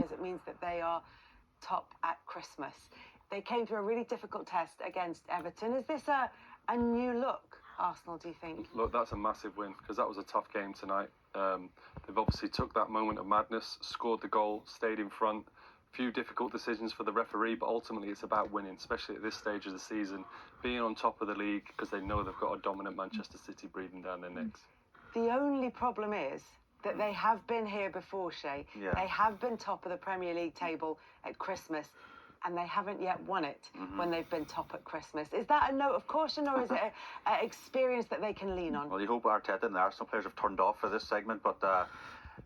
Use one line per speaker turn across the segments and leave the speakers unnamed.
because it means that they are top at Christmas. They came through a really difficult test against Everton. Is this a new look, Arsenal, do you think?
Look, that's a massive win, because that was a tough game tonight. They've obviously took that moment of madness, scored the goal, stayed in front. Few difficult decisions for the referee, but ultimately it's about winning, especially at this stage of the season, being on top of the league, because they know they've got a dominant Manchester City breathing down their necks.
The only problem is that they have been here before, Shay.
Yeah.
They have been top of the Premier League table at Christmas, and they haven't yet won it when they've been top at Christmas. Is that a note of caution, or is it an experience that they can lean on?
Well, you hope Arteta and the Arsenal players have turned off for this segment, but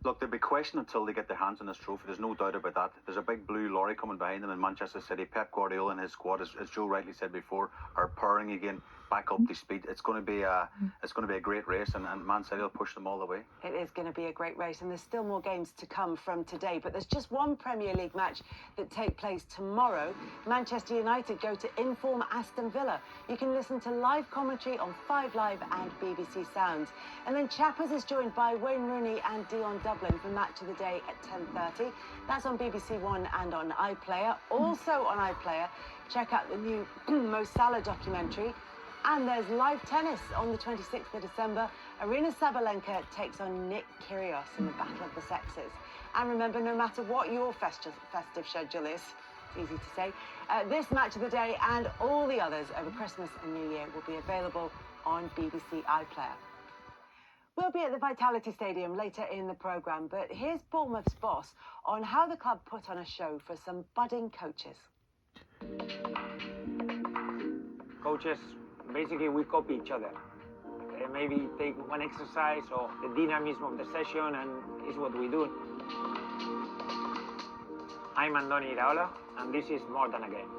look, they'll be questioned until they get their hands on this trophy. There's no doubt about that. There's a big blue lorry coming behind them in Manchester City. Pep Guardiola and his squad, as Joe rightly said before, are purring again, back up to speed. It's going to be a great race, and Man City will push them all the way.
It is going to be a great race, and there's still more games to come from today. But there's just one Premier League match that take place tomorrow. Manchester United go to inform Aston Villa. You can listen to live commentary on 5 Live and BBC Sounds. And then Chappers is joined by Wayne Rooney and Dion Dublin for Match of the Day at 10:30. That's on BBC One and on iPlayer. Also on iPlayer, check out the new Mo Salah documentary. And there's live tennis on the 26th of December. Arina Sabalenka takes on Nick Kyrgios in the Battle of the Sexes. And remember, no matter what your festive schedule is, it's easy to say, this Match of the Day and all the others over Christmas and New Year will be available on BBC iPlayer. We'll be at the Vitality Stadium later in the programme, but here's Bournemouth's boss on how the club put on a show for some budding coaches.
Coaches, basically we copy each other. Maybe take one exercise or the dynamism of the session, and it's what we do. I'm Andoni Iraola, and this is More Than a Game.